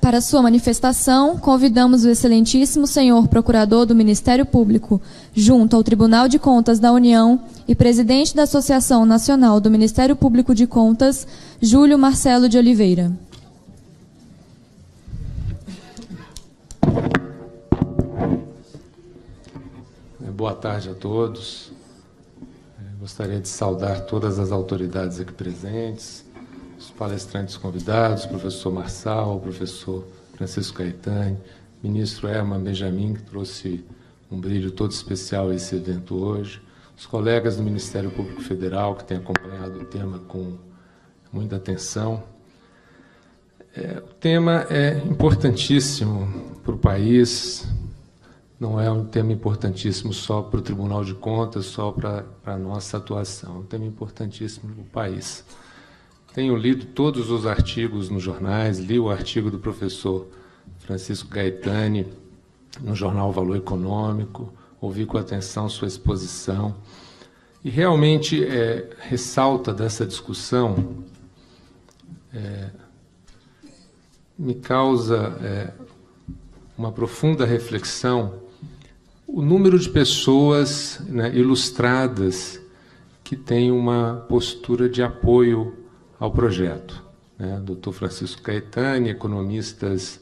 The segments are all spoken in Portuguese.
Para sua manifestação, convidamos o excelentíssimo senhor procurador do Ministério Público, junto ao Tribunal de Contas da União e presidente da Associação Nacional do Ministério Público de Contas, Júlio Marcelo de Oliveira. Boa tarde a todos. Gostaria de saudar todas as autoridades aqui presentes, os palestrantes convidados, professor Marçal, professor Francisco Caetani, ministro Herman Benjamin, que trouxe um brilho todo especial a esse evento hoje, os colegas do Ministério Público Federal, que têm acompanhado o tema com muita atenção. O tema é importantíssimo para o país, não é um tema importantíssimo só para o Tribunal de Contas, só para a nossa atuação, é um tema importantíssimo para o país. Tenho lido todos os artigos nos jornais, li o artigo do professor Francisco Caetani no jornal Valor Econômico, ouvi com atenção sua exposição, e realmente ressalta dessa discussão, me causa uma profunda reflexão o número de pessoas, né, ilustradas que têm uma postura de apoio ao projeto. Dr. Francisco Caetani, economistas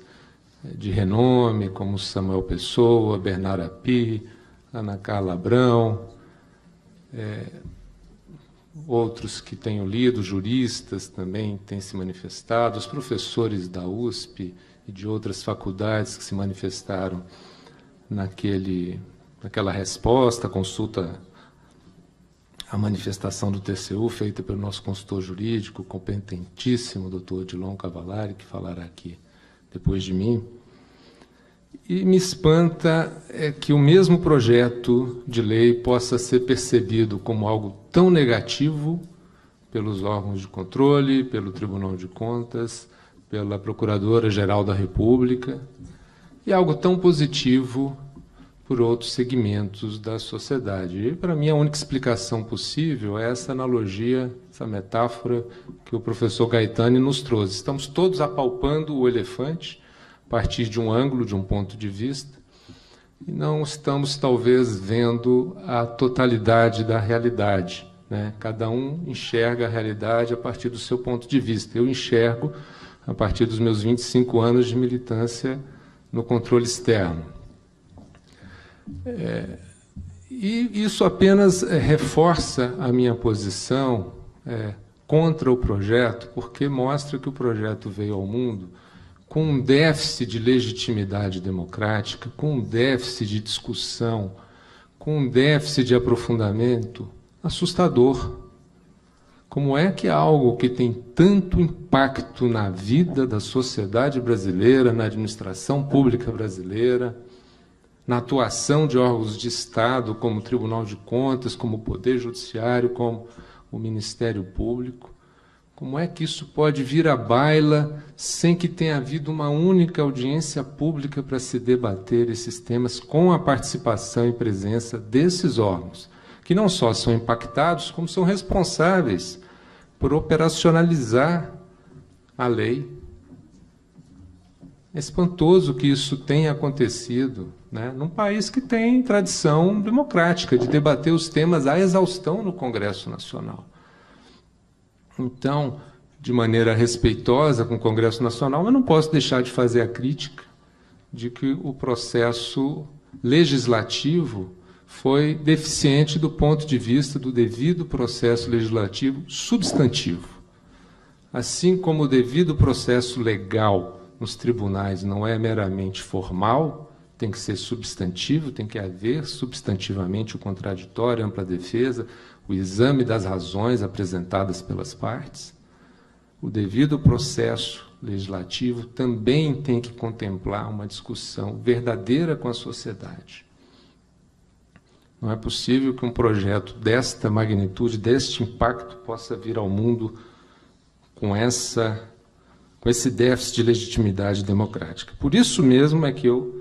de renome, como Samuel Pessoa, Bernardo Api, Ana Carla Abrão, outros que tenho lido, juristas também têm se manifestado, os professores da USP e de outras faculdades que se manifestaram naquela resposta, consulta à manifestação do TCU, feita pelo nosso consultor jurídico, competentíssimo, doutor Odilon Cavalari, que falará aqui depois de mim. E me espanta que o mesmo projeto de lei possa ser percebido como algo tão negativo pelos órgãos de controle, pelo Tribunal de Contas, pela Procuradora-Geral da República, e algo tão positivo por outros segmentos da sociedade. E, para mim, a única explicação possível é essa analogia, essa metáfora que o professor Caetani nos trouxe. Estamos todos apalpando o elefante a partir de um ângulo, de um ponto de vista, e não estamos, talvez, vendo a totalidade da realidade, né? Cada um enxerga a realidade a partir do seu ponto de vista. Eu enxergo a partir dos meus 25 anos de militância no controle externo. E isso apenas reforça a minha posição contra o projeto, porque mostra que o projeto veio ao mundo com um déficit de legitimidade democrática, com um déficit de discussão, com um déficit de aprofundamento assustador. Como é que algo que tem tanto impacto na vida da sociedade brasileira, na administração pública brasileira, na atuação de órgãos de Estado, como o Tribunal de Contas, como o Poder Judiciário, como o Ministério Público, como é que isso pode vir à baila sem que tenha havido uma única audiência pública para se debater esses temas com a participação e presença desses órgãos, que não só são impactados, como são responsáveis por operacionalizar a lei. É espantoso que isso tenha acontecido, né, num país que tem tradição democrática de debater os temas à exaustão no Congresso Nacional. Então, de maneira respeitosa com o Congresso Nacional, eu não posso deixar de fazer a crítica de que o processo legislativo foi deficiente do ponto de vista do devido processo legislativo substantivo. Assim como o devido processo legal nos tribunais não é meramente formal, tem que ser substantivo, tem que haver substantivamente o contraditório, a ampla defesa, o exame das razões apresentadas pelas partes, o devido processo legislativo também tem que contemplar uma discussão verdadeira com a sociedade. Não é possível que um projeto desta magnitude, deste impacto, possa vir ao mundo com esse déficit de legitimidade democrática. Por isso mesmo é que eu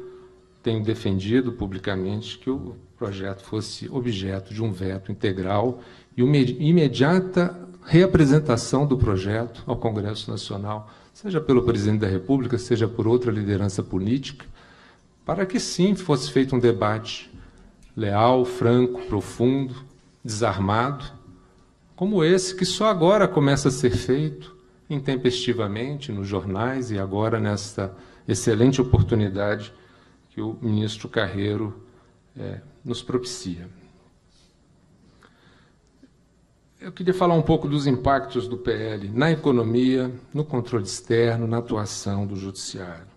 tenho defendido publicamente que o projeto fosse objeto de um veto integral e uma imediata reapresentação do projeto ao Congresso Nacional, seja pelo presidente da República, seja por outra liderança política, para que sim fosse feito um debate leal, franco, profundo, desarmado, como esse que só agora começa a ser feito intempestivamente nos jornais e agora nesta excelente oportunidade que o ministro Carreiro nos propicia. Eu queria falar um pouco dos impactos do PL na economia, no controle externo, na atuação do Judiciário.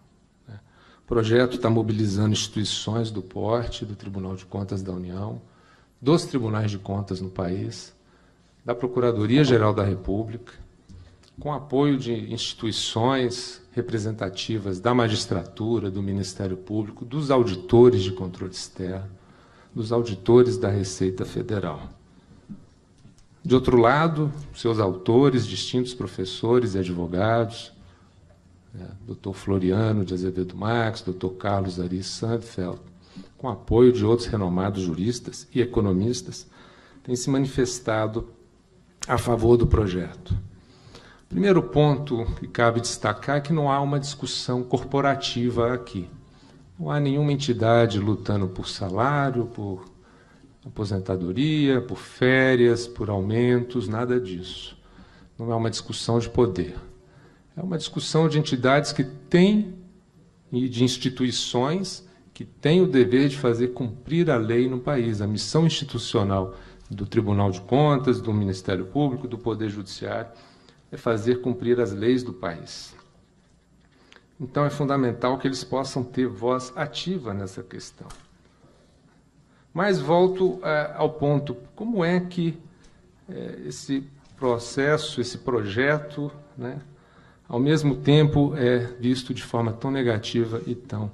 O projeto está mobilizando instituições do porte do Tribunal de Contas da União, dos Tribunais de Contas no país, da Procuradoria-Geral da República, com apoio de instituições representativas da magistratura, do Ministério Público, dos auditores de controle externo, dos auditores da Receita Federal. De outro lado, seus autores, distintos professores e advogados, Dr. Floriano de Azevedo Marques, Dr. Carlos Ari Sandfeld, com apoio de outros renomados juristas e economistas, têm se manifestado a favor do projeto. O primeiro ponto que cabe destacar é que não há uma discussão corporativa aqui. Não há nenhuma entidade lutando por salário, por aposentadoria, por férias, por aumentos, nada disso. Não é uma discussão de poder. É uma discussão de entidades que têm, e de instituições que têm o dever de fazer cumprir a lei no país. A missão institucional do Tribunal de Contas, do Ministério Público, do Poder Judiciário, é fazer cumprir as leis do país. Então, é fundamental que eles possam ter voz ativa nessa questão. Mas volto ao ponto, como é que esse processo, esse projeto, ao mesmo tempo é visto de forma tão negativa e tão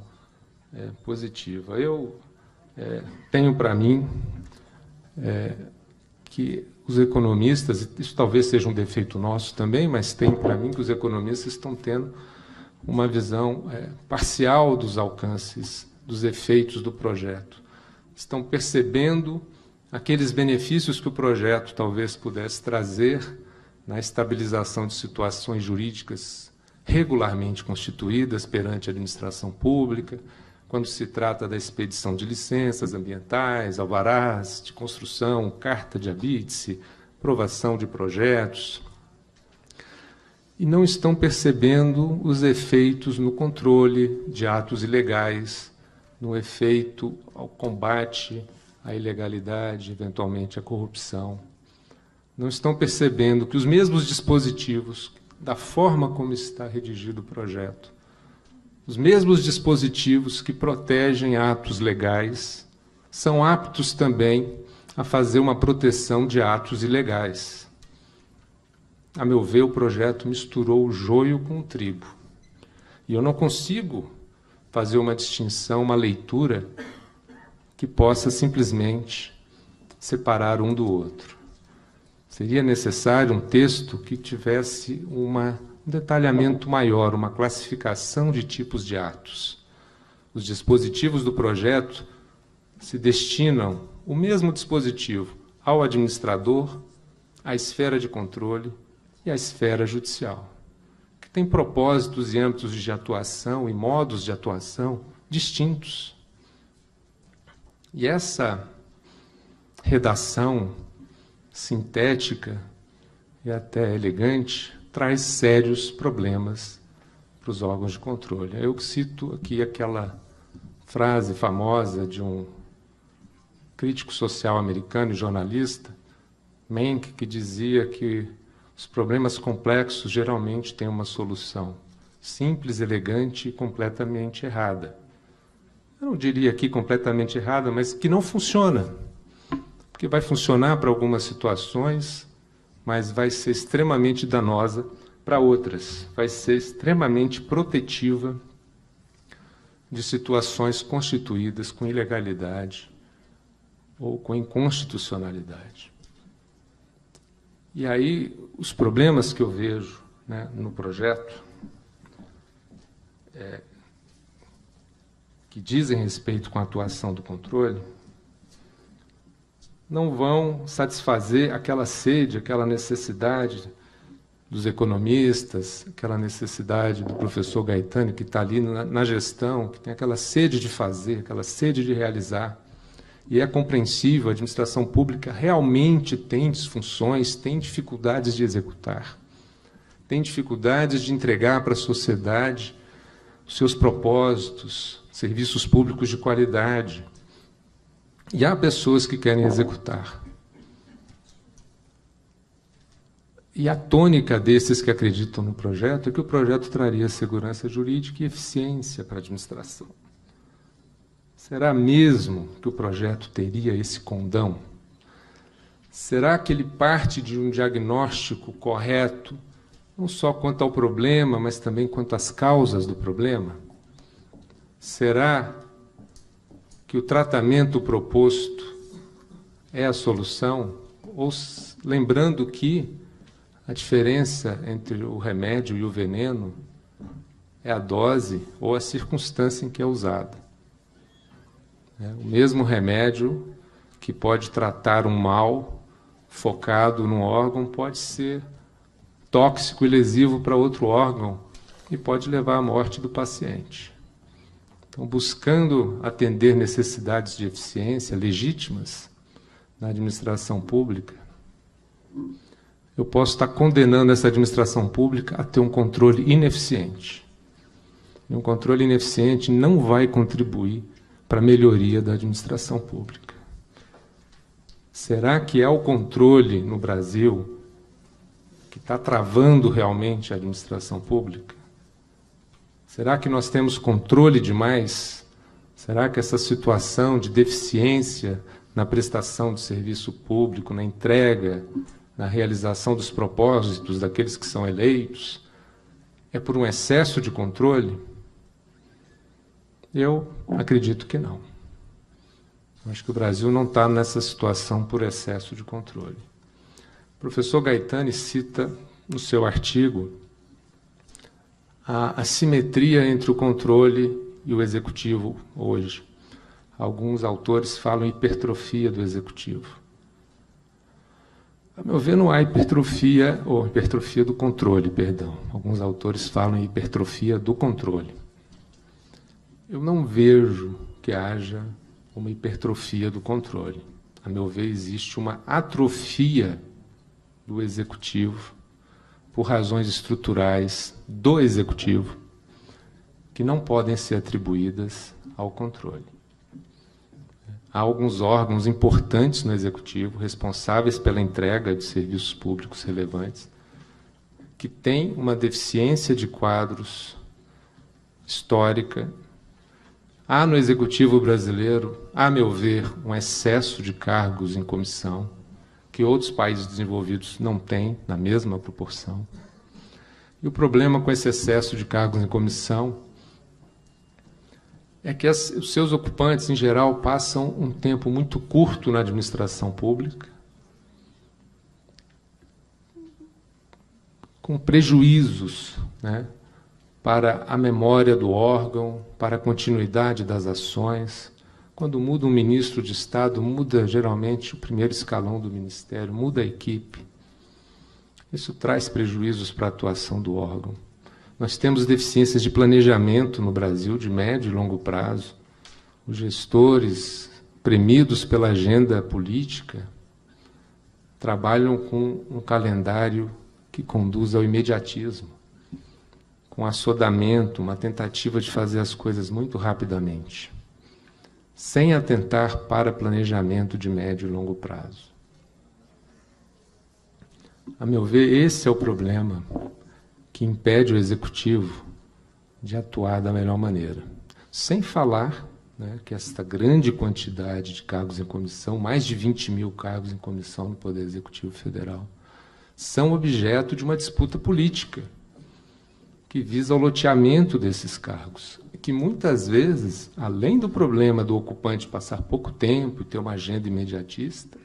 positiva? Eu tenho para mim que os economistas, isso talvez seja um defeito nosso também, mas tenho para mim que os economistas estão tendo uma visão parcial dos alcances, dos efeitos do projeto. Estão percebendo aqueles benefícios que o projeto talvez pudesse trazer na estabilização de situações jurídicas regularmente constituídas perante a administração pública, quando se trata da expedição de licenças ambientais, alvarás de construção, carta de habite-se, aprovação de projetos, e não estão percebendo os efeitos no controle de atos ilegais, no efeito ao combate à ilegalidade, eventualmente à corrupção. Não estão percebendo que os mesmos dispositivos, da forma como está redigido o projeto, os mesmos dispositivos que protegem atos legais, são aptos também a fazer uma proteção de atos ilegais. A meu ver, o projeto misturou o joio com o trigo. E eu não consigo fazer uma distinção, uma leitura que possa simplesmente separar um do outro. Seria necessário um texto que tivesse um detalhamento maior, uma classificação de tipos de atos. Os dispositivos do projeto se destinam, o mesmo dispositivo, ao administrador, à esfera de controle e à esfera judicial, que tem propósitos e âmbitos de atuação e modos de atuação distintos. E essa redação sintética e até elegante traz sérios problemas para os órgãos de controle. Eu cito aqui aquela frase famosa de um crítico social americano e jornalista, Menck, que dizia que os problemas complexos geralmente têm uma solução simples, elegante e completamente errada. Eu não diria aqui completamente errada, mas que não funciona. Porque vai funcionar para algumas situações, mas vai ser extremamente danosa para outras. Vai ser extremamente protetiva de situações constituídas com ilegalidade ou com inconstitucionalidade. E aí, os problemas que eu vejo no projeto, que dizem respeito com a atuação do controle, não vão satisfazer aquela sede, aquela necessidade dos economistas, aquela necessidade do professor Gaetani, que está ali na gestão, que tem aquela sede de fazer, aquela sede de realizar. E é compreensível, a administração pública realmente tem disfunções, tem dificuldades de executar, tem dificuldades de entregar para a sociedade os seus propósitos, serviços públicos de qualidade. E há pessoas que querem executar. E a tônica desses que acreditam no projeto é que o projeto traria segurança jurídica e eficiência para a administração. Será mesmo que o projeto teria esse condão? Será que ele parte de um diagnóstico correto, não só quanto ao problema, mas também quanto às causas do problema? Será que o tratamento proposto é a solução? Ou, lembrando que a diferença entre o remédio e o veneno é a dose ou a circunstância em que é usada. O mesmo remédio que pode tratar um mal focado num órgão pode ser tóxico e lesivo para outro órgão e pode levar à morte do paciente. Então, buscando atender necessidades de eficiência legítimas na administração pública, eu posso estar condenando essa administração pública a ter um controle ineficiente. E um controle ineficiente não vai contribuir para a melhoria da administração pública. Será que é o controle no Brasil que está travando realmente a administração pública? Será que nós temos controle demais? Será que essa situação de deficiência na prestação de serviço público, na entrega, na realização dos propósitos daqueles que são eleitos, é por um excesso de controle? Eu acredito que não. Acho que o Brasil não está nessa situação por excesso de controle. O professor Gaetani cita no seu artigo a assimetria entre o controle e o executivo hoje. Alguns autores falam em hipertrofia do executivo. A meu ver, não há hipertrofia, ou hipertrofia do controle, perdão. Alguns autores falam em hipertrofia do controle. Eu não vejo que haja uma hipertrofia do controle. A meu ver, existe uma atrofia do executivo por razões estruturais do executivo que não podem ser atribuídas ao controle. Há alguns órgãos importantes no executivo, responsáveis pela entrega de serviços públicos relevantes, que têm uma deficiência de quadros histórica. Há no Executivo brasileiro, a meu ver, um excesso de cargos em comissão, que outros países desenvolvidos não têm, na mesma proporção. E o problema com esse excesso de cargos em comissão é que os seus ocupantes, em geral, passam um tempo muito curto na administração pública, com prejuízos, né, para a memória do órgão, para a continuidade das ações. Quando muda um ministro de Estado, muda geralmente o primeiro escalão do ministério, muda a equipe. Isso traz prejuízos para a atuação do órgão. Nós temos deficiências de planejamento no Brasil, de médio e longo prazo. Os gestores, premidos pela agenda política, trabalham com um calendário que conduz ao imediatismo, com assodamento, uma tentativa de fazer as coisas muito rapidamente, sem atentar para planejamento de médio e longo prazo. A meu ver, esse é o problema que impede o executivo de atuar da melhor maneira. Sem falar, né, que esta grande quantidade de cargos em comissão, mais de 20 mil cargos em comissão no Poder Executivo Federal, são objeto de uma disputa política que visa o loteamento desses cargos, que muitas vezes, além do problema do ocupante passar pouco tempo e ter uma agenda imediatista,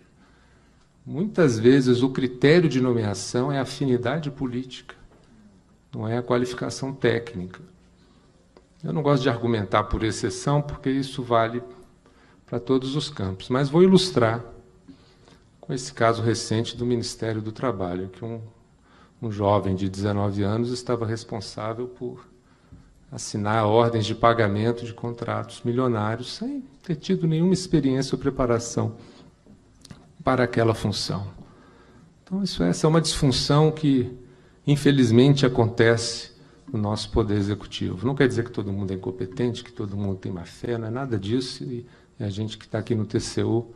muitas vezes o critério de nomeação é a afinidade política, não é a qualificação técnica. Eu não gosto de argumentar por exceção, porque isso vale para todos os campos, mas vou ilustrar com esse caso recente do Ministério do Trabalho, que um um jovem de 19 anos estava responsável por assinar ordens de pagamento de contratos milionários sem ter tido nenhuma experiência ou preparação para aquela função. Então, essa é uma disfunção que, infelizmente, acontece no nosso Poder Executivo. Não quer dizer que todo mundo é incompetente, que todo mundo tem má fé, não é nada disso, e a gente que está aqui no TCU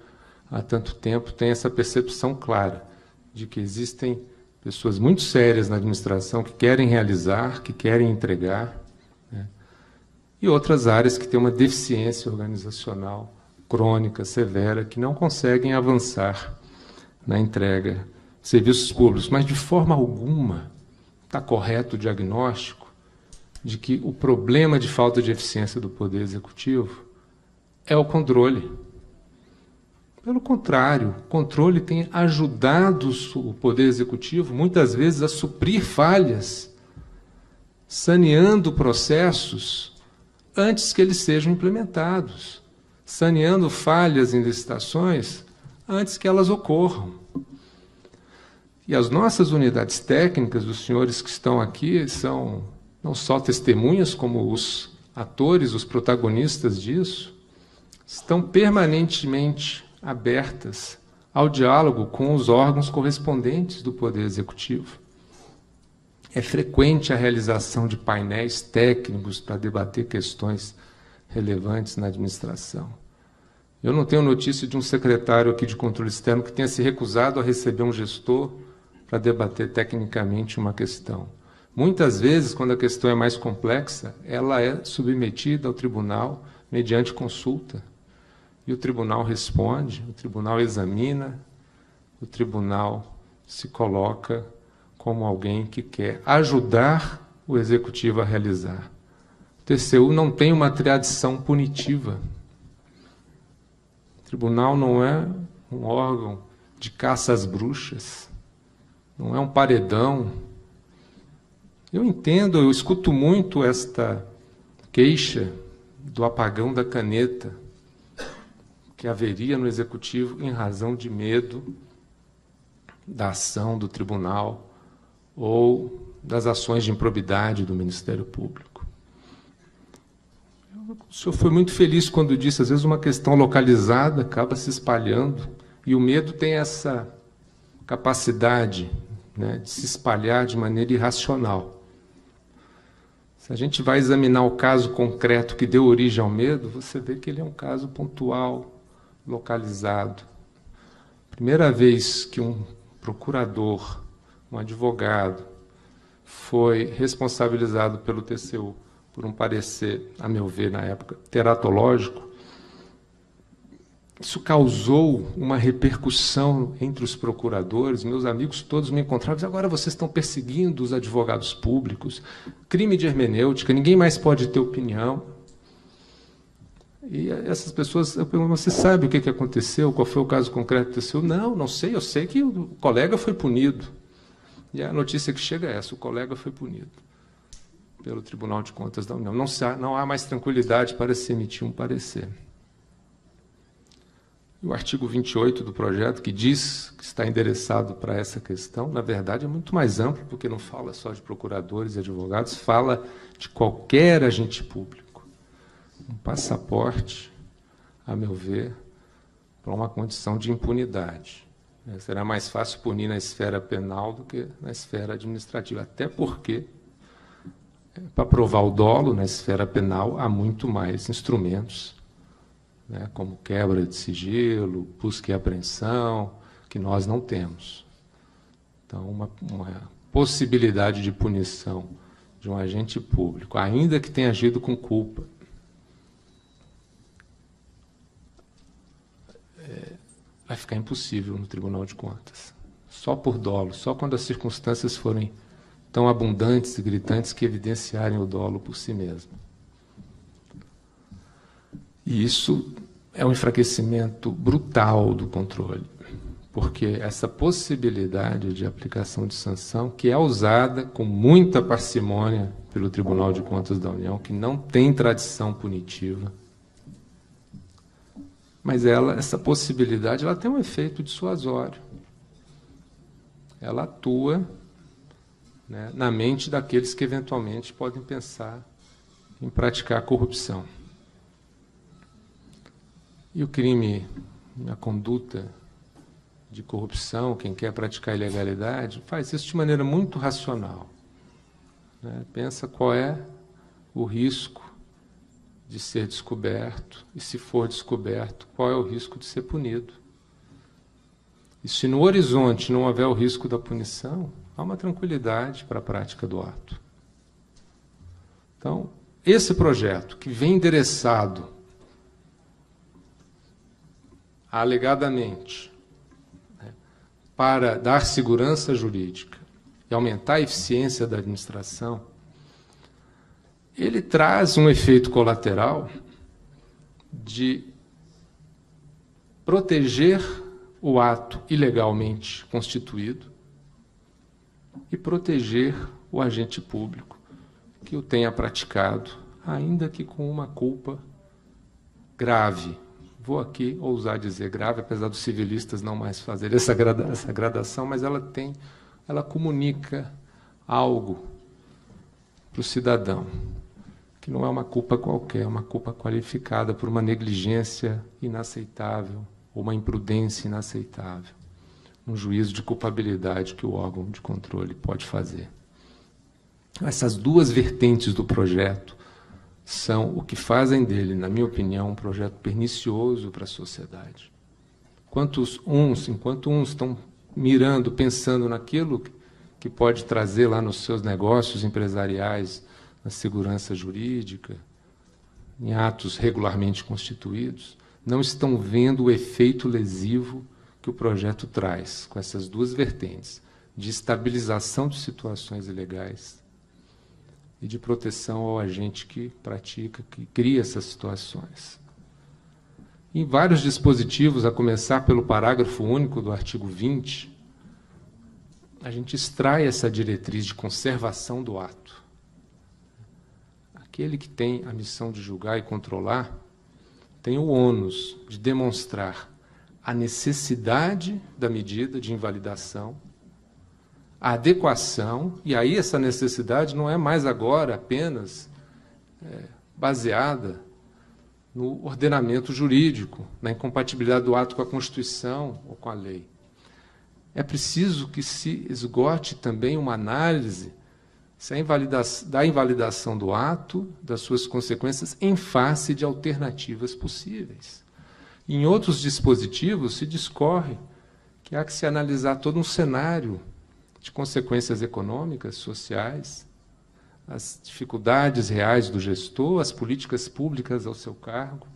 há tanto tempo tem essa percepção clara de que existem pessoas muito sérias na administração que querem realizar, que querem entregar, né? E outras áreas que têm uma deficiência organizacional crônica, severa, que não conseguem avançar na entrega de serviços públicos. Mas, de forma alguma, está correto o diagnóstico de que o problema de falta de eficiência do Poder Executivo é o controle. Pelo contrário, o controle tem ajudado o Poder Executivo, muitas vezes, a suprir falhas, saneando processos antes que eles sejam implementados, saneando falhas em licitações antes que elas ocorram. E as nossas unidades técnicas, os senhores que estão aqui, são não só testemunhas, como os atores, os protagonistas disso, estão permanentemente abertas ao diálogo com os órgãos correspondentes do Poder Executivo. É frequente a realização de painéis técnicos para debater questões relevantes na administração. Eu não tenho notícia de um secretário aqui de controle externo que tenha se recusado a receber um gestor para debater tecnicamente uma questão. Muitas vezes, quando a questão é mais complexa, ela é submetida ao tribunal mediante consulta. E o tribunal responde, o tribunal examina, o tribunal se coloca como alguém que quer ajudar o executivo a realizar. O TCU não tem uma tradição punitiva. O tribunal não é um órgão de caça às bruxas, não é um paredão. Eu entendo, eu escuto muito esta queixa do apagão da caneta que haveria no Executivo em razão de medo da ação do tribunal ou das ações de improbidade do Ministério Público. O senhor foi muito feliz quando disse, às vezes uma questão localizada acaba se espalhando, e o medo tem essa capacidade, né, de se espalhar de maneira irracional. Se a gente vai examinar o caso concreto que deu origem ao medo, você vê que ele é um caso pontual, localizado. Primeira vez que um procurador, um advogado, foi responsabilizado pelo TCU por um parecer, a meu ver, na época, teratológico, isso causou uma repercussão entre os procuradores. Meus amigos todos me encontravam e diziam, agora vocês estão perseguindo os advogados públicos, crime de hermenêutica, ninguém mais pode ter opinião. E essas pessoas, eu pergunto, você sabe o que aconteceu? Qual foi o caso concreto do TCU? Não sei, eu sei que o colega foi punido. E a notícia que chega é essa, o colega foi punido pelo Tribunal de Contas da União. Não há mais tranquilidade para se emitir um parecer. E o artigo 28 do projeto, que diz que está endereçado para essa questão, na verdade é muito mais amplo, porque não fala só de procuradores e advogados, fala de qualquer agente público. Um passaporte, a meu ver, para uma condição de impunidade. Será mais fácil punir na esfera penal do que na esfera administrativa, até porque, para provar o dolo na esfera penal, há muito mais instrumentos, né, como quebra de sigilo, busca e apreensão, que nós não temos. Então, uma possibilidade de punição de um agente público, ainda que tenha agido com culpa, vai ficar impossível no Tribunal de Contas. Só por dolo, só quando as circunstâncias forem tão abundantes e gritantes que evidenciarem o dolo por si mesmo. E isso é um enfraquecimento brutal do controle, porque essa possibilidade de aplicação de sanção, que é usada com muita parcimônia pelo Tribunal de Contas da União, que não tem tradição punitiva, mas essa possibilidade ela tem um efeito dissuasório. Ela atua né, na mente daqueles que eventualmente podem pensar em praticar a corrupção. E o crime, a conduta de corrupção, quem quer praticar ilegalidade, faz isso de maneira muito racional, né? Pensa qual é o risco de ser descoberto, e se for descoberto, qual é o risco de ser punido. E se no horizonte não houver o risco da punição, há uma tranquilidade para a prática do ato. Então, esse projeto que vem endereçado alegadamente, né, para dar segurança jurídica e aumentar a eficiência da administração, ele traz um efeito colateral de proteger o ato ilegalmente constituído e proteger o agente público que o tenha praticado, ainda que com uma culpa grave. Vou aqui ousar dizer grave, apesar dos civilistas não mais fazerem essa gradação, mas ela comunica algo para o cidadão, que não é uma culpa qualquer, é uma culpa qualificada por uma negligência inaceitável, ou uma imprudência inaceitável, um juízo de culpabilidade que o órgão de controle pode fazer. Essas duas vertentes do projeto são o que fazem dele, na minha opinião, um projeto pernicioso para a sociedade. Enquanto uns estão mirando, pensando naquilo que pode trazer lá nos seus negócios empresariais, na segurança jurídica, em atos regularmente constituídos, não estão vendo o efeito lesivo que o projeto traz, com essas duas vertentes, de estabilização de situações ilegais e de proteção ao agente que pratica, que cria essas situações. Em vários dispositivos, a começar pelo parágrafo único do artigo 20, a gente extrai essa diretriz de conservação do ato. Aquele que tem a missão de julgar e controlar tem o ônus de demonstrar a necessidade da medida de invalidação, a adequação, e aí essa necessidade não é mais agora apenas baseada no ordenamento jurídico, na incompatibilidade do ato com a Constituição ou com a lei. É preciso que se esgote também uma análise da invalidação do ato, das suas consequências, em face de alternativas possíveis. Em outros dispositivos se discorre que há que se analisar todo um cenário de consequências econômicas, sociais, as dificuldades reais do gestor, as políticas públicas ao seu cargo,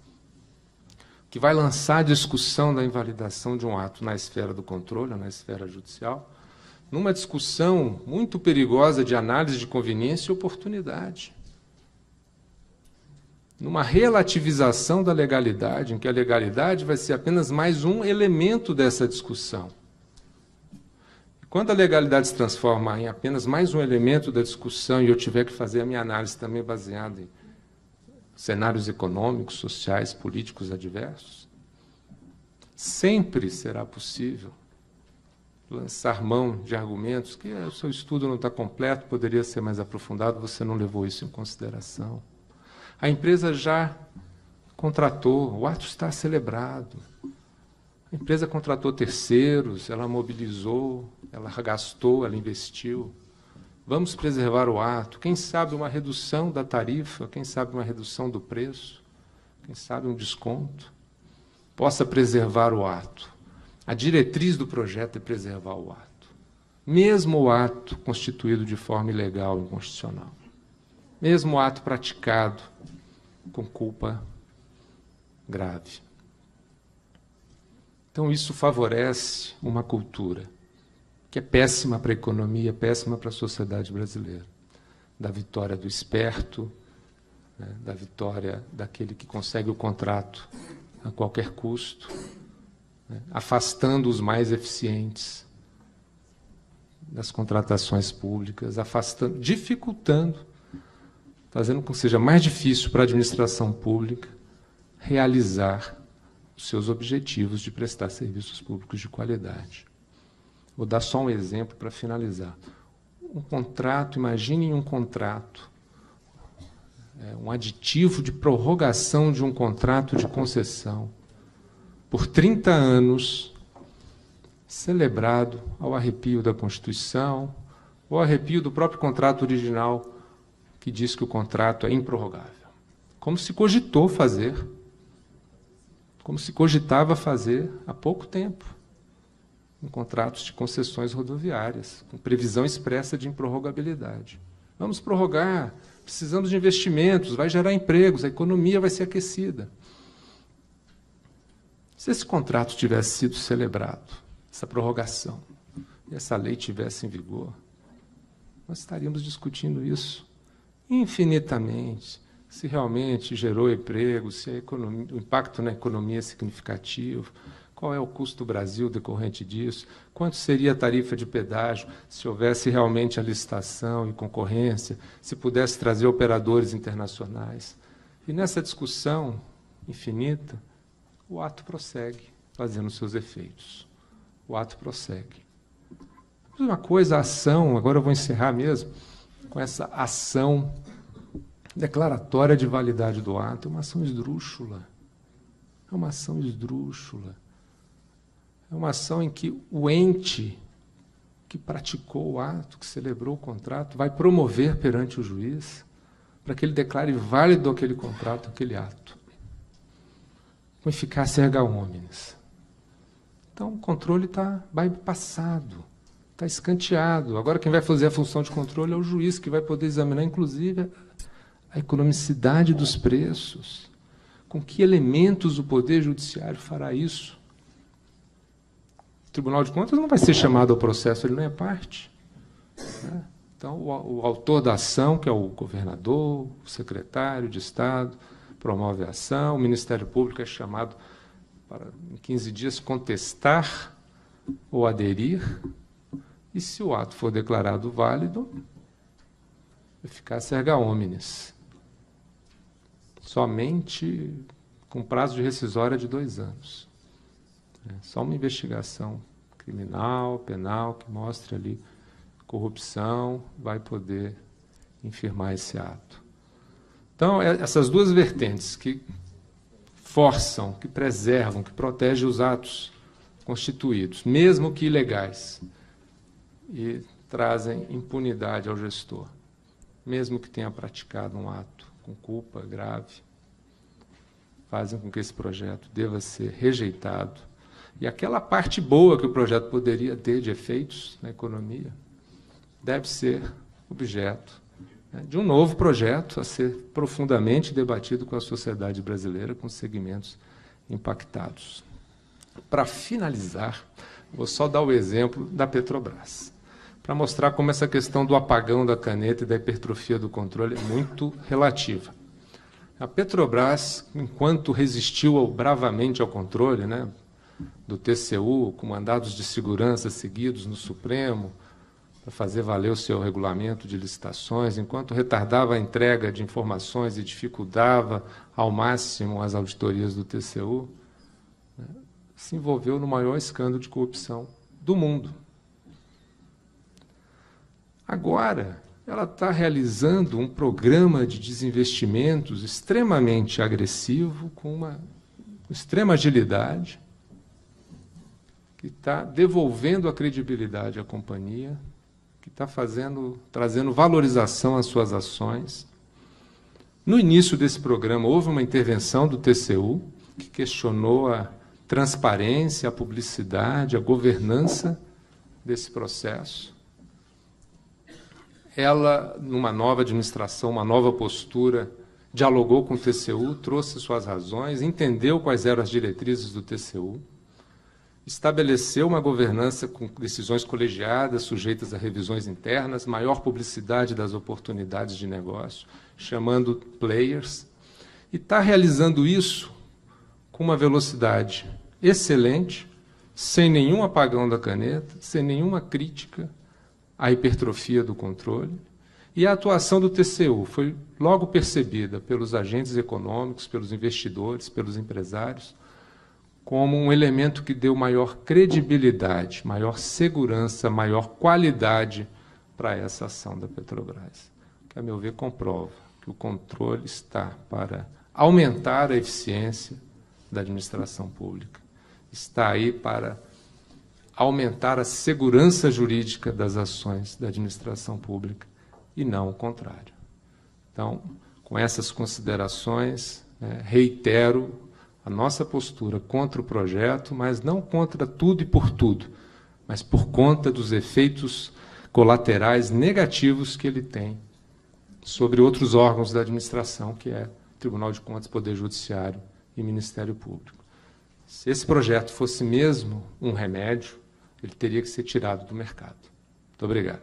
que vai lançar a discussão da invalidação de um ato na esfera do controle, na esfera judicial, numa discussão muito perigosa de análise de conveniência e oportunidade, numa relativização da legalidade, em que a legalidade vai ser apenas mais um elemento dessa discussão. E quando a legalidade se transforma em apenas mais um elemento da discussão e eu tiver que fazer a minha análise também baseada em cenários econômicos, sociais, políticos adversos, sempre será possível lançar mão de argumentos que o seu estudo não está completo, poderia ser mais aprofundado, você não levou isso em consideração. A empresa já contratou, o ato está celebrado. A empresa contratou terceiros, ela mobilizou, ela gastou, ela investiu. Vamos preservar o ato. Quem sabe uma redução da tarifa, quem sabe uma redução do preço, quem sabe um desconto, possa preservar o ato. A diretriz do projeto é preservar o ato, mesmo o ato constituído de forma ilegal e inconstitucional, mesmo o ato praticado com culpa grave. Então, isso favorece uma cultura que é péssima para a economia, péssima para a sociedade brasileira, da vitória do esperto, né, da vitória daquele que consegue o contrato a qualquer custo, afastando os mais eficientes das contratações públicas, afastando, dificultando, fazendo com que seja mais difícil para a administração pública realizar os seus objetivos de prestar serviços públicos de qualidade. Vou dar só um exemplo para finalizar. um contrato, imaginem um contrato, um aditivo de prorrogação de um contrato de concessão por 30 anos, celebrado ao arrepio da Constituição, ou ao arrepio do próprio contrato original, que diz que o contrato é improrrogável. Como se cogitou fazer, como se cogitava fazer há pouco tempo, em contratos de concessões rodoviárias, com previsão expressa de improrrogabilidade. Vamos prorrogar, precisamos de investimentos, vai gerar empregos, a economia vai ser aquecida. Se esse contrato tivesse sido celebrado, essa prorrogação, e essa lei tivesse em vigor, nós estaríamos discutindo isso infinitamente, se realmente gerou emprego, se o impacto na economia é significativo, qual é o custo do Brasil decorrente disso, quanto seria a tarifa de pedágio se houvesse realmente a licitação e concorrência, se pudesse trazer operadores internacionais. E nessa discussão infinita, o ato prossegue, fazendo seus efeitos. O ato prossegue. Uma coisa, a ação, agora eu vou encerrar mesmo, com essa ação declaratória de validade do ato, é uma ação esdrúxula. É uma ação esdrúxula. É uma ação em que o ente que praticou o ato, que celebrou o contrato, vai promover perante o juiz para que ele declare válido aquele contrato, aquele ato, com eficácia erga omnes. Então, o controle está bypassado, está escanteado. Agora, quem vai fazer a função de controle é o juiz, que vai poder examinar, inclusive, a economicidade dos preços. Com que elementos o Poder Judiciário fará isso? O Tribunal de Contas não vai ser chamado ao processo, ele não é parte. Né? Então, o autor da ação, que é o governador, o secretário de Estado, promove a ação, o Ministério Público é chamado para, em 15 dias, contestar ou aderir, e se o ato for declarado válido, eficácia erga omnes. Somente com prazo de rescisória de 2 anos. Só uma investigação criminal, penal, que mostre ali corrupção, vai poder infirmar esse ato. Então, essas duas vertentes que forçam, que preservam, que protegem os atos constituídos, mesmo que ilegais, e trazem impunidade ao gestor, mesmo que tenha praticado um ato com culpa grave, fazem com que esse projeto deva ser rejeitado. E aquela parte boa que o projeto poderia ter de efeitos na economia deve ser objeto de um novo projeto a ser profundamente debatido com a sociedade brasileira, com os segmentos impactados. Para finalizar, vou só dar o exemplo da Petrobras, para mostrar como essa questão do apagão da caneta e da hipertrofia do controle é muito relativa. A Petrobras, enquanto resistiu bravamente ao controle, né, do TCU, com mandados de segurança seguidos no Supremo, para fazer valer o seu regulamento de licitações, enquanto retardava a entrega de informações e dificultava ao máximo as auditorias do TCU, né, se envolveu no maior escândalo de corrupção do mundo. Agora, ela está realizando um programa de desinvestimentos extremamente agressivo, com uma extrema agilidade, que está devolvendo a credibilidade à companhia, que está trazendo valorização às suas ações. No início desse programa, houve uma intervenção do TCU, que questionou a transparência, a publicidade, a governança desse processo. Ela, numa nova administração, uma nova postura, dialogou com o TCU, trouxe suas razões, entendeu quais eram as diretrizes do TCU, estabeleceu uma governança com decisões colegiadas, sujeitas a revisões internas, maior publicidade das oportunidades de negócio, chamando players, e está realizando isso com uma velocidade excelente, sem nenhum apagão da caneta, sem nenhuma crítica à hipertrofia do controle. E a atuação do TCU foi logo percebida pelos agentes econômicos, pelos investidores, pelos empresários, como um elemento que deu maior credibilidade, maior segurança, maior qualidade para essa ação da Petrobras, que, a meu ver, comprova que o controle está para aumentar a eficiência da administração pública, está aí para aumentar a segurança jurídica das ações da administração pública e não o contrário. Então, com essas considerações, reitero a nossa postura contra o projeto, mas não contra tudo e por tudo, mas por conta dos efeitos colaterais negativos que ele tem sobre outros órgãos da administração, que é Tribunal de Contas, Poder Judiciário e Ministério Público. Se esse projeto fosse mesmo um remédio, ele teria que ser tirado do mercado. Muito obrigado.